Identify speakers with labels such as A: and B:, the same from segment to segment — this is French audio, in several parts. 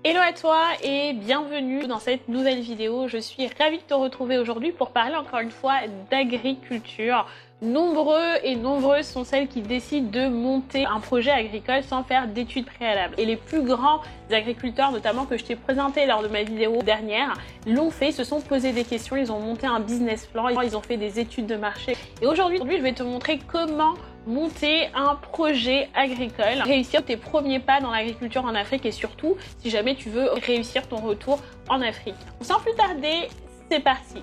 A: Hello à toi et bienvenue dans cette nouvelle vidéo. Je suis ravie de te retrouver aujourd'hui pour parler encore une fois d'agriculture. Nombreux et nombreuses sont celles qui décident de monter un projet agricole sans faire d'études préalables. Et les plus grands agriculteurs, notamment que je t'ai présenté lors de ma vidéo dernière, l'ont fait, se sont posé des questions, ils ont monté un business plan, ils ont fait des études de marché. Et aujourd'hui, je vais te montrer comment monter un projet agricole, réussir tes premiers pas dans l'agriculture en Afrique et surtout si jamais tu veux réussir ton retour en Afrique. Sans plus tarder, c'est parti!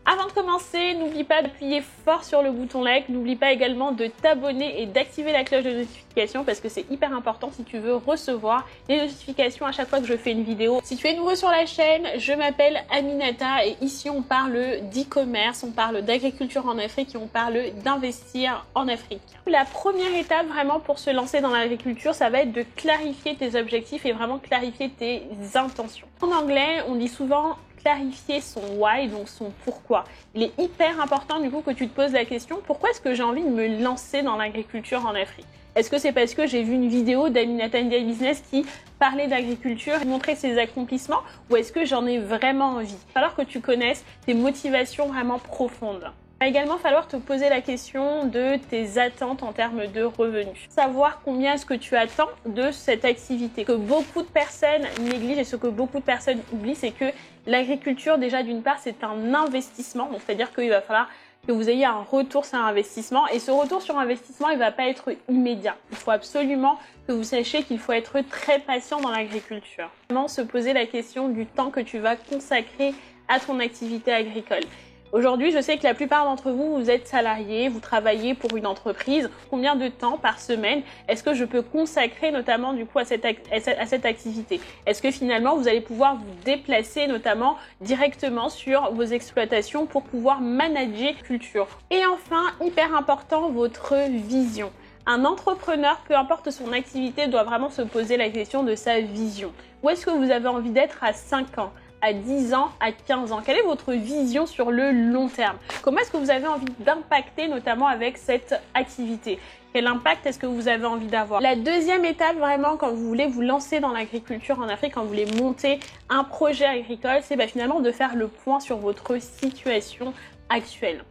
A: Avant de commencer, n'oublie pas d'appuyer fort sur le bouton like, n'oublie pas également de t'abonner et d'activer la cloche de notification parce que c'est hyper important si tu veux recevoir les notifications à chaque fois que je fais une vidéo. Si tu es nouveau sur la chaîne, je m'appelle Aminata et ici on parle d'e-commerce, on parle d'agriculture en Afrique et on parle d'investir en Afrique. La première étape vraiment pour se lancer dans l'agriculture, ça va être de clarifier tes objectifs et vraiment clarifier tes intentions. En anglais, on dit souvent clarifier son why, donc son pourquoi. Il est hyper important du coup que tu te poses la question, pourquoi est-ce que j'ai envie de me lancer dans l'agriculture en Afrique? Est-ce que c'est parce que j'ai vu une vidéo d'Aminata Ndiaye Business qui parlait d'agriculture et montrait ses accomplissements, ou est-ce que j'en ai vraiment envie? Il va falloir que tu connaisses tes motivations vraiment profondes. Il va également falloir te poser la question de tes attentes en termes de revenus. Savoir combien est-ce que tu attends de cette activité. Ce que beaucoup de personnes négligent et ce que beaucoup de personnes oublient, c'est que l'agriculture, déjà d'une part, c'est un investissement. Donc, c'est-à-dire qu'il va falloir que vous ayez un retour sur investissement. Et ce retour sur investissement, il ne va pas être immédiat. Il faut absolument que vous sachiez qu'il faut être très patient dans l'agriculture. Vraiment se poser la question du temps que tu vas consacrer à ton activité agricole. Aujourd'hui, je sais que la plupart d'entre vous, vous êtes salariés, vous travaillez pour une entreprise. Combien de temps par semaine est-ce que je peux consacrer notamment du coup à cette activité? Est-ce que finalement vous allez pouvoir vous déplacer notamment directement sur vos exploitations pour pouvoir manager culture? Et enfin, hyper important, votre vision. Un entrepreneur, peu importe son activité, doit vraiment se poser la question de sa vision. Où est-ce que vous avez envie d'être à 5 ans? À 10 ans, à 15 ans? Quelle est votre vision sur le long terme? Comment est-ce que vous avez envie d'impacter notamment avec cette activité? Quel impact est-ce que vous avez envie d'avoir? La deuxième étape vraiment quand vous voulez vous lancer dans l'agriculture en Afrique, quand vous voulez monter un projet agricole, c'est finalement de faire le point sur votre situation actuelle.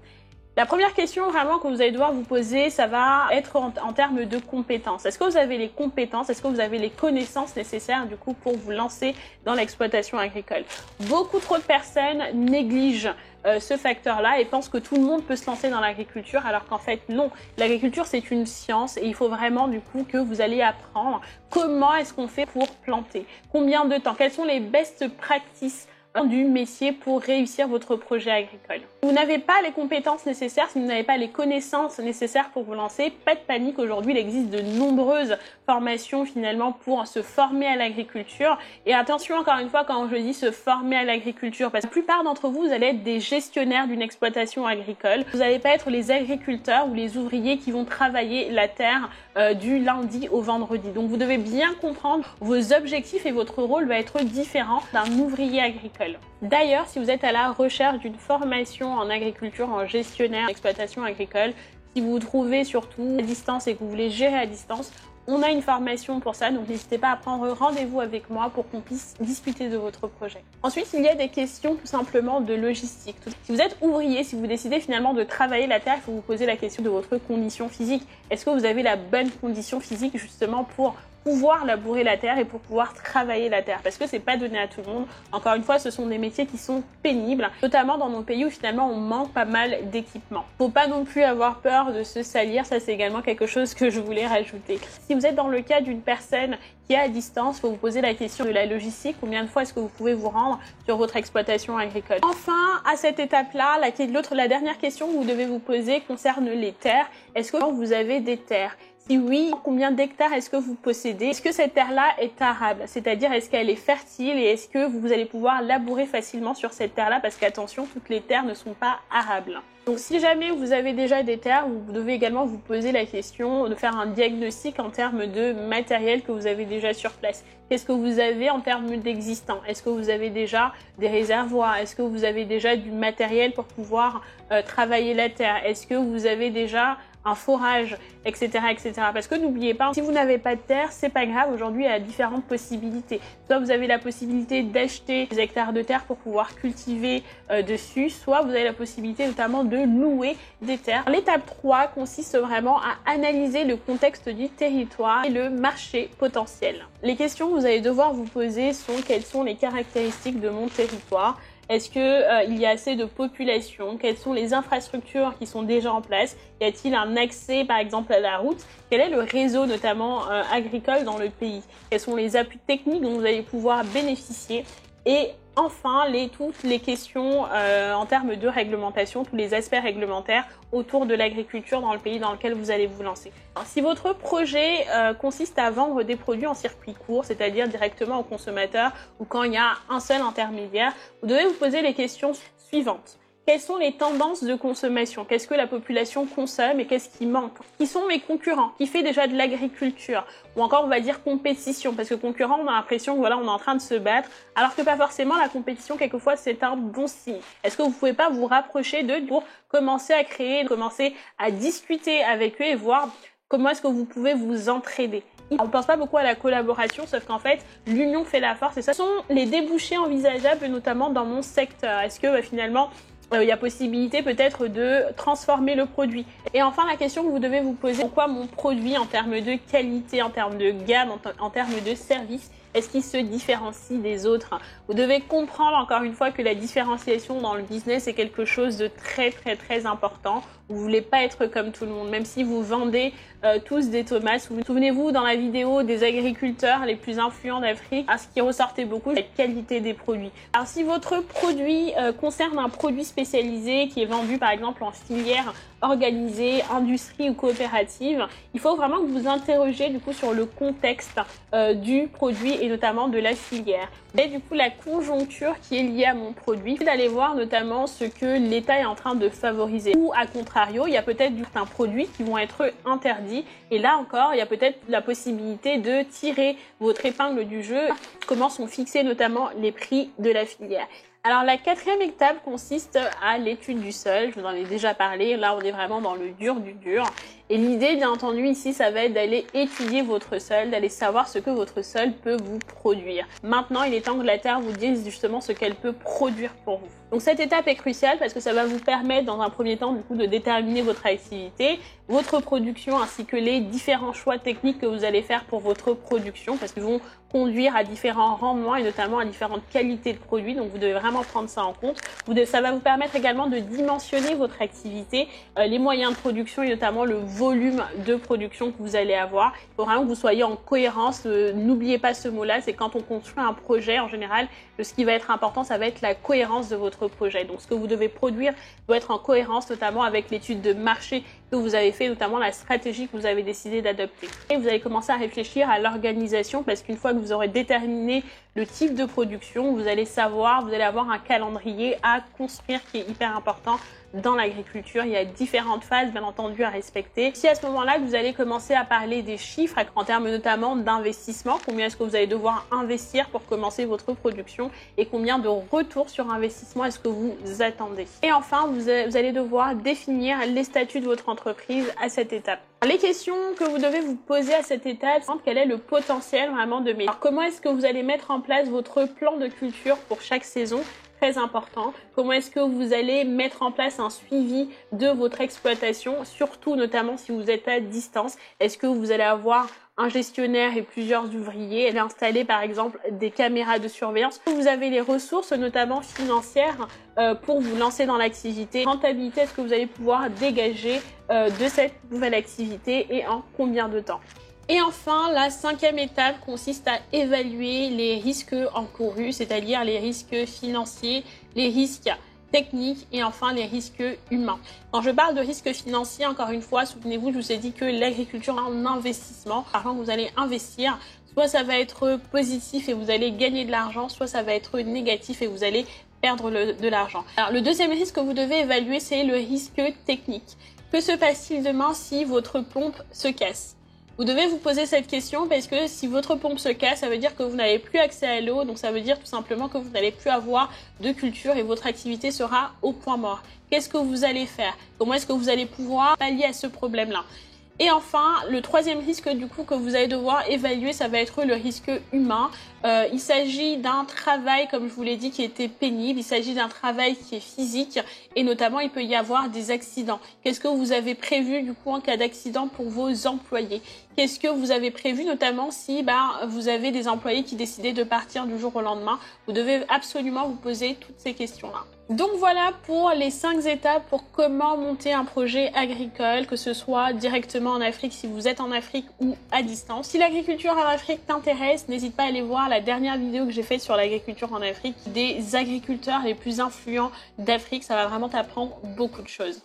A: La première question vraiment que vous allez devoir vous poser, ça va être en termes de compétences. Est-ce que vous avez les compétences, est-ce que vous avez les connaissances nécessaires du coup pour vous lancer dans l'exploitation agricole? Beaucoup trop de personnes négligent ce facteur-là et pensent que tout le monde peut se lancer dans l'agriculture alors qu'en fait non. L'agriculture c'est une science et il faut vraiment du coup que vous allez apprendre comment est-ce qu'on fait pour planter, combien de temps, quelles sont les best practices du métier pour réussir votre projet agricole. Si vous n'avez pas les compétences nécessaires, si vous n'avez pas les connaissances nécessaires pour vous lancer, pas de panique, aujourd'hui il existe de nombreuses formations finalement pour se former à l'agriculture. Et attention encore une fois quand je dis se former à l'agriculture, parce que la plupart d'entre vous, vous allez être des gestionnaires d'une exploitation agricole. Vous n'allez pas être les agriculteurs ou les ouvriers qui vont travailler la terre du lundi au vendredi. Donc vous devez bien comprendre vos objectifs et votre rôle va être différent d'un ouvrier agricole. D'ailleurs, si vous êtes à la recherche d'une formation en agriculture, en gestionnaire d'exploitation agricole, si vous vous trouvez surtout à distance et que vous voulez gérer à distance, on a une formation pour ça, donc n'hésitez pas à prendre rendez-vous avec moi pour qu'on puisse discuter de votre projet. Ensuite, il y a des questions tout simplement de logistique. Si vous êtes ouvrier, si vous décidez finalement de travailler la terre, il faut vous poser la question de votre condition physique. Est-ce que vous avez la bonne condition physique justement pour pouvoir labourer la terre et pour pouvoir travailler la terre, parce que c'est pas donné à tout le monde. Encore une fois, ce sont des métiers qui sont pénibles, notamment dans nos pays où finalement on manque pas mal d'équipements. Faut pas non plus avoir peur de se salir, ça c'est également quelque chose que je voulais rajouter. Si vous êtes dans le cas d'une personne qui est à distance, faut vous poser la question de la logistique, combien de fois est-ce que vous pouvez vous rendre sur votre exploitation agricole. Enfin, à cette étape-là, la dernière question que vous devez vous poser concerne les terres. Est-ce que vous avez des terres? Si oui, combien d'hectares est-ce que vous possédez? Est-ce que cette terre-là est arable? C'est-à-dire, est-ce qu'elle est fertile et est-ce que vous allez pouvoir labourer facilement sur cette terre-là? Parce qu'attention, toutes les terres ne sont pas arables. Donc si jamais vous avez déjà des terres, vous devez également vous poser la question de faire un diagnostic en termes de matériel que vous avez déjà sur place. Qu'est-ce que vous avez en termes d'existant? Est-ce que vous avez déjà des réservoirs? Est-ce que vous avez déjà du matériel pour pouvoir travailler la terre? Est-ce que vous avez déjà un forage, etc., etc. Parce que n'oubliez pas, si vous n'avez pas de terre, c'est pas grave. Aujourd'hui, il y a différentes possibilités. Soit vous avez la possibilité d'acheter des hectares de terre pour pouvoir cultiver dessus, soit vous avez la possibilité notamment de louer des terres. L'étape 3 consiste vraiment à analyser le contexte du territoire et le marché potentiel. Les questions que vous allez devoir vous poser sont: quelles sont les caractéristiques de mon territoire? Est-ce qu'il y a assez de population? Quelles sont les infrastructures qui sont déjà en place? Y a-t-il un accès par exemple à la route? Quel est le réseau notamment agricole dans le pays? Quels sont les appuis techniques dont vous allez pouvoir bénéficier? Et enfin, toutes les questions en termes de réglementation, tous les aspects réglementaires autour de l'agriculture dans le pays dans lequel vous allez vous lancer. Alors, si votre projet consiste à vendre des produits en circuit court, c'est-à-dire directement aux consommateurs ou quand il y a un seul intermédiaire, vous devez vous poser les questions suivantes. Quelles sont les tendances de consommation? Qu'est-ce que la population consomme et qu'est-ce qui manque? Qui sont mes concurrents? Qui fait déjà de l'agriculture? Ou encore, on va dire compétition, parce que concurrent, on a l'impression que voilà, on est en train de se battre, alors que pas forcément. La compétition, quelquefois, c'est un bon signe. Est-ce que vous pouvez pas vous rapprocher d'eux pour commencer à créer, commencer à discuter avec eux et voir comment est-ce que vous pouvez vous entraider? On ne pense pas beaucoup à la collaboration, sauf qu'en fait, l'union fait la force. Et ça, ce sont les débouchés envisageables, notamment dans mon secteur. Est-ce que finalement, il y a possibilité peut-être de transformer le produit? Et enfin, la question que vous devez vous poser: pourquoi mon produit en termes de qualité, en termes de gamme, en termes de service, est-ce qu'il se différencie des autres? Vous devez comprendre encore une fois que la différenciation dans le business est quelque chose de très important. Vous voulez pas être comme tout le monde, même si vous vendez tous des tomates. Souvenez-vous dans la vidéo des agriculteurs les plus influents d'Afrique, ce qui ressortait beaucoup, c'est la qualité des produits. Alors si votre produit concerne un produit spécialisé qui est vendu par exemple en filière organisée, industrie ou coopérative, il faut vraiment que vous interrogiez du coup sur le contexte du produit et notamment de la filière. Et du coup la conjoncture qui est liée à mon produit, d'aller voir notamment ce que l'État est en train de favoriser. Ou à contrario, il y a peut-être certains produits qui vont être interdits. Et là encore, il y a peut-être la possibilité de tirer votre épingle du jeu. Comment sont fixés notamment les prix de la filière. Alors la quatrième étape consiste à l'étude du sol. Je vous en ai déjà parlé. Là, on est vraiment dans le dur du dur. Et l'idée, bien entendu, ici, ça va être d'aller étudier votre sol, d'aller savoir ce que votre sol peut vous produire. Maintenant, il est temps que la Terre vous dise justement ce qu'elle peut produire pour vous. Donc cette étape est cruciale parce que ça va vous permettre dans un premier temps du coup de déterminer votre activité, votre production ainsi que les différents choix techniques que vous allez faire pour votre production parce qu'ils vont conduire à différents rendements et notamment à différentes qualités de produits. Donc vous devez vraiment prendre ça en compte. Ça va vous permettre également de dimensionner votre activité, les moyens de production et notamment le volume de production que vous allez avoir. Il faut vraiment que vous soyez en cohérence. N'oubliez pas ce mot-là, c'est quand on construit un projet en général, ce qui va être important, ça va être la cohérence de votre projet. Donc ce que vous devez produire doit être en cohérence notamment avec l'étude de marché que vous avez fait, notamment la stratégie que vous avez décidé d'adopter. Et vous allez commencer à réfléchir à l'organisation parce qu'une fois que vous aurez déterminé le type de production, vous allez savoir, vous allez avoir un calendrier à construire qui est hyper important dans l'agriculture. Il y a différentes phases, bien entendu, à respecter. Si à ce moment-là, vous allez commencer à parler des chiffres en termes notamment d'investissement, combien est-ce que vous allez devoir investir pour commencer votre production et combien de retours sur investissement est-ce que vous attendez. Et enfin, vous allez devoir définir les statuts de votre entreprise à cette étape. Les questions que vous devez vous poser à cette étape, c'est quel est le potentiel vraiment de mes... Alors, comment est-ce que vous allez mettre en place votre plan de culture pour chaque saison? Très important. Comment est-ce que vous allez mettre en place un suivi de votre exploitation, surtout notamment si vous êtes à distance? Est-ce que vous allez avoir un gestionnaire et plusieurs ouvriers, et installer par exemple des caméras de surveillance? Vous avez les ressources notamment financières pour vous lancer dans l'activité. Rentabilité, est-ce que vous allez pouvoir dégager de cette nouvelle activité et en combien de temps? Et enfin, la cinquième étape consiste à évaluer les risques encourus, c'est-à-dire les risques financiers, les risques techniques et enfin les risques humains. Quand je parle de risques financiers, encore une fois, souvenez-vous, je vous ai dit que l'agriculture est un investissement. Par contre, vous allez investir, soit ça va être positif et vous allez gagner de l'argent, soit ça va être négatif et vous allez perdre de l'argent. Alors, le deuxième risque que vous devez évaluer, c'est le risque technique. Que se passe-t-il demain si votre pompe se casse? Vous devez vous poser cette question parce que si votre pompe se casse, ça veut dire que vous n'avez plus accès à l'eau, donc ça veut dire tout simplement que vous n'allez plus avoir de culture et votre activité sera au point mort. Qu'est-ce que vous allez faire? Comment est-ce que vous allez pouvoir pallier à ce problème-là? Et enfin, le troisième risque du coup que vous allez devoir évaluer, ça va être le risque humain. Il s'agit d'un travail, comme je vous l'ai dit, qui était pénible. Il s'agit d'un travail qui est physique et notamment il peut y avoir des accidents. Qu'est-ce que vous avez prévu du coup en cas d'accident pour vos employés? Qu'est-ce que vous avez prévu notamment si vous avez des employés qui décidaient de partir du jour au lendemain? Vous devez absolument vous poser toutes ces questions-là. Donc voilà pour les 5 étapes pour comment monter un projet agricole, que ce soit directement en Afrique si vous êtes en Afrique ou à distance. Si l'agriculture en Afrique t'intéresse, n'hésite pas à aller voir la dernière vidéo que j'ai faite sur l'agriculture en Afrique, des agriculteurs les plus influents d'Afrique. Ça va vraiment t'apprendre beaucoup de choses.